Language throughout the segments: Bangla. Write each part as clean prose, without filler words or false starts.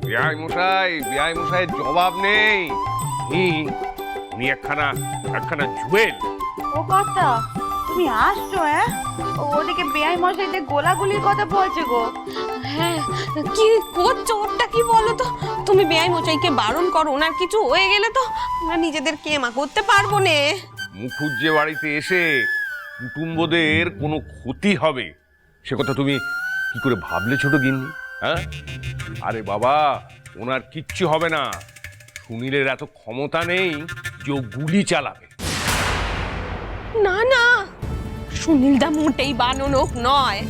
বিআই মশাইয়ের জবাব নেই। উনি একখানা জুয়েল। ও কথা, তুমি আসছো? ওদিকে বেআই মশাই যে গোলাগুলির কথা বলছে গো। হ্যাঁ, কি করছো? ওটা কি বলো তো? তুমি বেআই মশাইকে বারণ করো, ওনার কিছু হয়ে গেলে তো আমরা নিজেদের কেমা করতে পারবো না। মুখুজ্জে বাড়িতে এসে কুটুম্বদের কোনো ক্ষতি হবে সে কথা তুমি কি করে ভাবলে ছোট গিন্নি? হ্যাঁ, আরে বাবা, ওনার কিচ্ছু হবে না। সুনীলের এত ক্ষমতা নেই যে ও গুলি চালাবে। না না, সুনীলদা মোটেই বাননক নয়।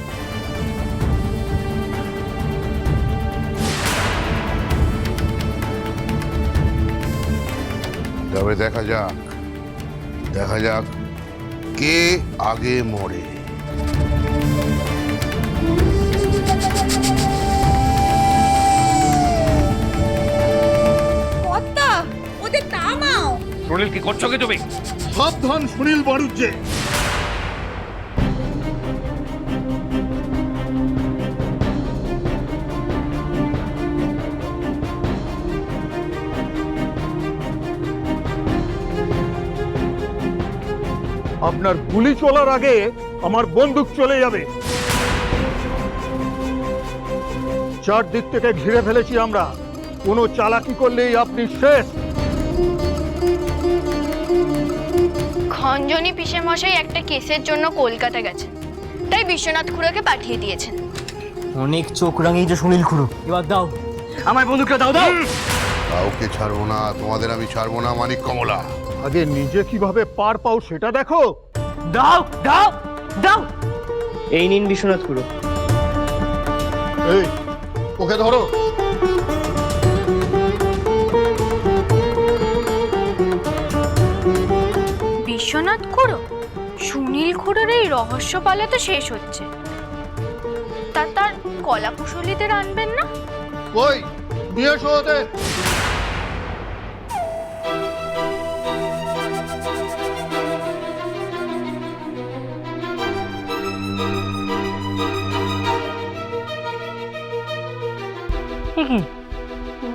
তবে দেখা যাক কে আগে মরে। কর্তা, ওদের নামাও। সুনীল, কি করছো কি তুমি? সাবধান সুনীল বাড়ুজ্জে। আপনার গুলি চলার আগে আমার বন্দুক চলে যাবে। চারদিক থেকে ঘিরে ফেলেছি আমরা, কোনো চালাকি করলেই আপনি শেষ। খঞ্জনী পিসেমশাই একটা কেসের জন্য কলকাতা গেছেন, তাই বিশ্বনাথ খুড়োকে পাঠিয়ে দিয়েছেন। অনেক চোখ রাঙিয়েছে সুনীল খুড়ো, এবার দাও আমার বন্দুকটা, দাও। কাউকে ছাড়বো না, তোমাদের আমি ছাড়বো না মানিক কমলা। আগে নিজে কিভাবে পার পাও সেটা দেখো। দাও। এই নিন বিশ্বনাথ খুড়ো। এই, ওকে ধরো। বিশ্বনাথ খুড়ো, সুনীল খুড়োর এই রহস্য পালা তো শেষ হচ্ছে, তার কলা কুশলীদের আনবেন না? কই নিয়ে এসো ওদের।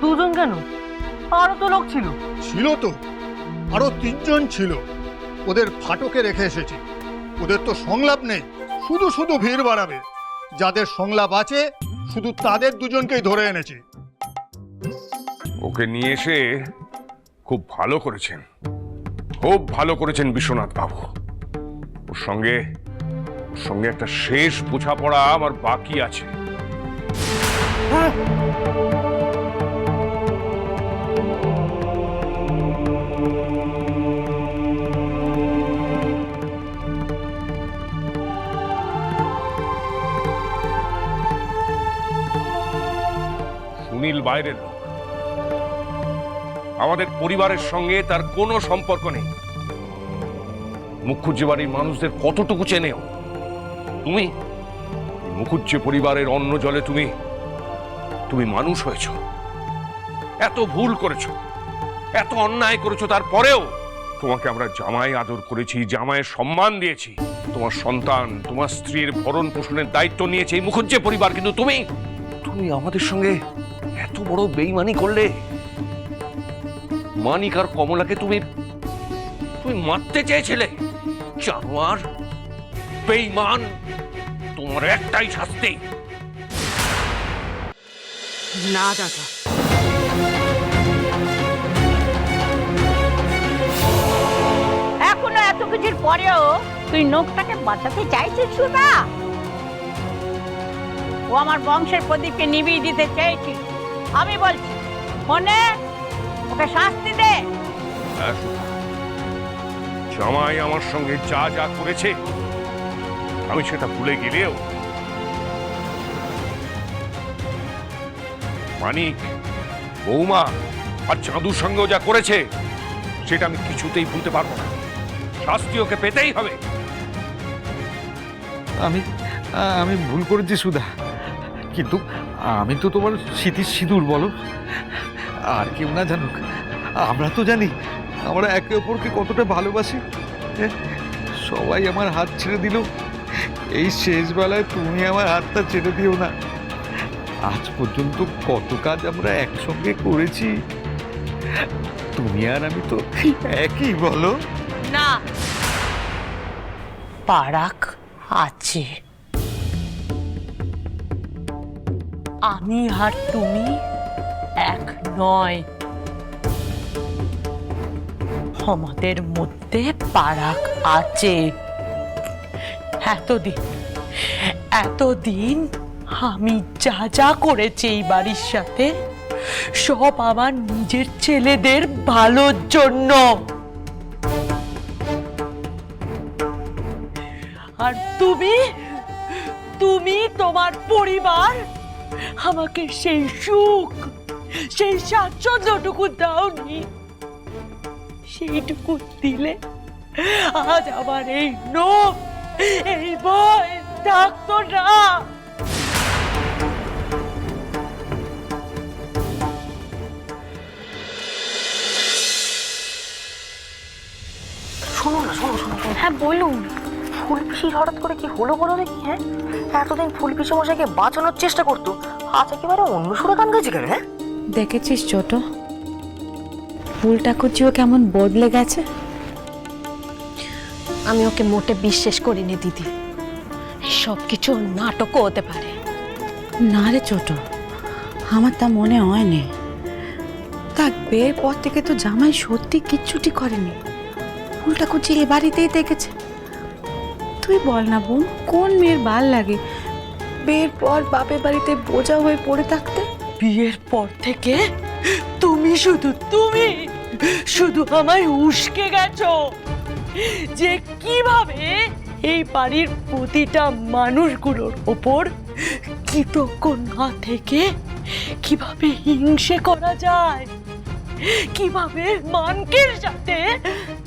দুজন কেন? আরো তো লোক ছিল। ছিল তো, আরো 3 জন ছিল। ওদের ফাটকে রেখে এসেছি। ওদের তো সংলাপ নেই, শুধু ভিড় বাড়াবে। যাদের সংলাপ আছে শুধু তাদের দুজনকেই ধরে এনেছি। ওকে নিয়ে এসে খুব ভালো করেছেন বিশ্বনাথ বাবু। ওর সঙ্গে একটা শেষ বোঝাপড়া আমার বাকি আছে। সুনীল বাইরের লোক, আমাদের পরিবারের সঙ্গে তার কোনো সম্পর্ক নেই। মুখুজ্জে বাড়ির মানুষদের কতটুকু চেনেও তুমি? মুখুজ্জে পরিবারের অন্ন জলে তুমি মানুষ হয়েছ, এত ভুল করেছ, এত অন্যায় করেছ, তারপরেও তোমাকে আমরা জামাই আদর করেছি, জামাইয়ের সম্মান দিয়েছি। তোমার সন্তান, তোমার স্ত্রীর ভরণ পোষণের দায়িত্ব নিয়েছে এই মুখুজ্জে পরিবার, কিন্তু তুমি আমাদের সঙ্গে এত বড় বেইমানি করলে। মানিক আর কমলাকে তুমি মারতে চেয়েছিলে। জানোয়ার, বেইমান, তোমার একটাই শাস্তি। না দাদা, এখনো এত কিছুর পরেও তুই নখটাকে বাঁচাতে চাইছিস সুধা? ও আমার বংশের প্রদীপকে নিভিয়ে দিতে চেয়েছিল। আমি বলছি, মনে ওকে শাস্তি দে। জামাই আমার সঙ্গে যা করেছে আমি সেটা ভুলে গেলেও মানিক, বৌমা আর চাঁদুর সঙ্গেও যা করেছে সেটা আমি কিছুতেই ভুলতে পারবো না। শাস্তি ওকে পেতেই হবে। আমি ভুল করেছি সুধা, কিন্তু আমি তো তোমার স্মৃতির সিঁদুর, বলো। আর কেউ না জানুক, আমরা তো জানি আমরা একে অপরকে কতটা ভালোবাসি। সবাই আমার হাত ছেড়ে দিল, এই শেষ বেলায় তুমি আমার হাতটা ছেড়ে দিও না। আজ পর্যন্ত কত কাজ আমরা একসঙ্গে করেছি, তুমি আর আমি তো একই, বলো? না, ফারাক আছে। আমি আর তুমি এক নয়, আমাদের মধ্যে ফারাক আছে। এতদিন আমি যা যা করেছি এই বাড়ির সাথে, সব আমার নিজের ছেলেদের ভালোর জন্য। আর তুমি তোমার পরিবার আমাকে সেই সুখ, সেই স্বাচ্ছন্দ্যটুকু দাওনি। সেইটুকু দিলে আজ আমার এই লোভ, এই ভয় থাকতো না। হ্যাঁ বলুন, ফুলপিসির হঠাৎ করে কি হলো বলো দেখি? হ্যাঁ, এতদিন ফুলপিসি মশাইকে বাঁচানোর চেষ্টা করতো, আজ একেবারে অন্য সুরে গান গাইছে কেন? হ্যাঁ, দেখেছিস ছোট, ফুল ঠাকুরজিও কেমন বদলে গেছে। আমি ওকে মোটে বিশ্বাস করিনি দিদি, সব কিছু নাটকও হতে পারে। না রে ছোট, আমার তা মনে হয়নি। তার বিয়ের পর থেকে তো জামাই সত্যি কিচ্ছুটি করেনি, ফুল ঠাকুরজি এ বাড়িতেই দেখেছে। তুই বল না বোন, কোন মেয়ের ভাল লাগে বিয়ের পর বাপের বাড়িতে বোঝা হয়ে পড়ে থাকতে? বিয়ের পর থেকে তুমি শুধু আমায় উস্কে গেছো যে কিভাবে এই বাড়ির প্রতিটা মানুষগুলোর ওপর কৃতজ্ঞ না থেকে কিভাবে হিংসে করা যায়, কিভাবে মানকের সাথে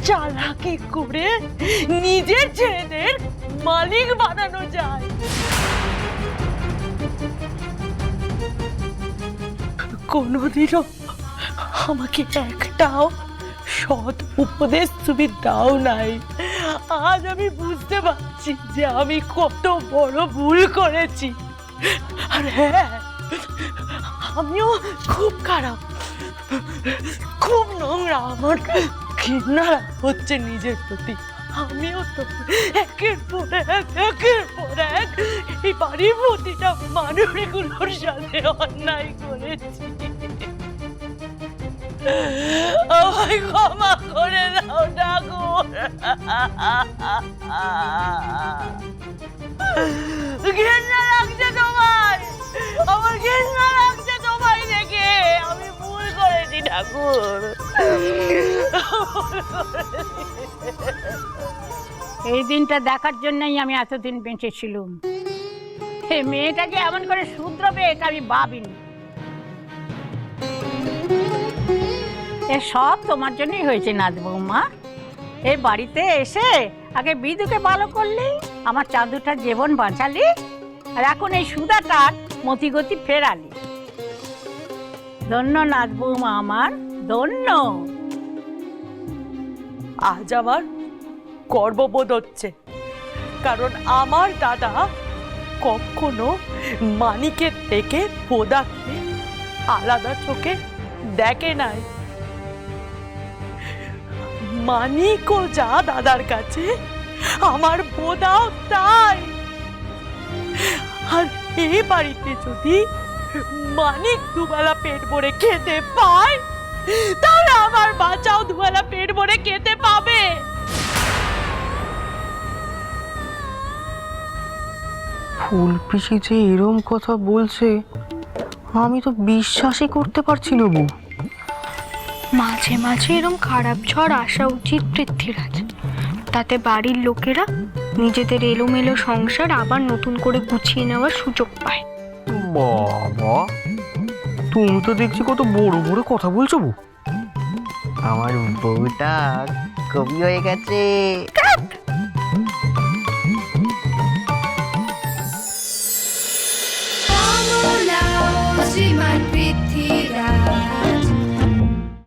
চালাকি করে নিজের ছেলেদের মালিক বানানো যায়। কোনোদিনও আমাকে একটাও সৎ উপদেশ তুমি দাও নাই। আজ আমি বুঝতে পারছি যে আমি কত বড় ভুল করেছি। আর হ্যাঁ, আমিও খুব খারাপ, খুব নোংরা, আমার ঘৃণা হচ্ছে নিজের প্রতি। আমিও তো একের পর এক এই বাড়ির প্রতিটা মানুষগুলোর সাথে অন্যায় করেছি। আমায় ক্ষমা করে দাও ঠাকুর। ঘৃণা লাগছে তোমায়, আমার ঘৃণা লাগছে তোমায় দেখে। আমি ভুল করেছি ঠাকুর। এই দিনটা দেখার জন্যই আমি এতদিন বেঁচে ছিলাম। এই মেয়েটাকে এমন করে শুধরাবে এটা আমি ভাবিনি। এ সব তোমার জন্যই হয়েছে নাথ বৌমা। এই বাড়িতে এসে আগে বিদুকে ভালো করলি, আমার চাঁদুটার জীবন বাঁচালি, আর এখন এই সুধাটার মতিগতি ফেরালি। ধন্য নাথ বৌমা আমার, ধন্য। আজ আমার গর্ববোধ হচ্ছে, কারণ আমার দাদা কখনো মানিকের থেকে বোদাকে আলাদা চোখে দেখে নাই। মানিকও যা দাদার কাছে, আমার বোদাও তাই। আর এই বাড়িতে যদি মানিক দুবেলা পেট ভরে খেতে পায়, তাহলে আমার বাচ্চাও দুবেলা পেট ভরে খেতে পাবে। ফুলপিসি যে এরম কথা বলছে আমি তো বিশ্বাসই করতে পারছি না বউ। মাঝে মাঝে এরম খারাপ ঝড় আসা উচিত পৃথ্বীরাজ, তাতে বাড়ির লোকেরা নিজেদের এলোমেলো সংসার আবার নতুন করে গুছিয়ে নেওয়ার সুযোগ পায়। বাবা, তুমি তো দেখছি কত বড় বড় কথা বলছো বউ। আমার বউটা কবি হয়ে গেছে। শ্রীমান পৃথ্বীরাজ।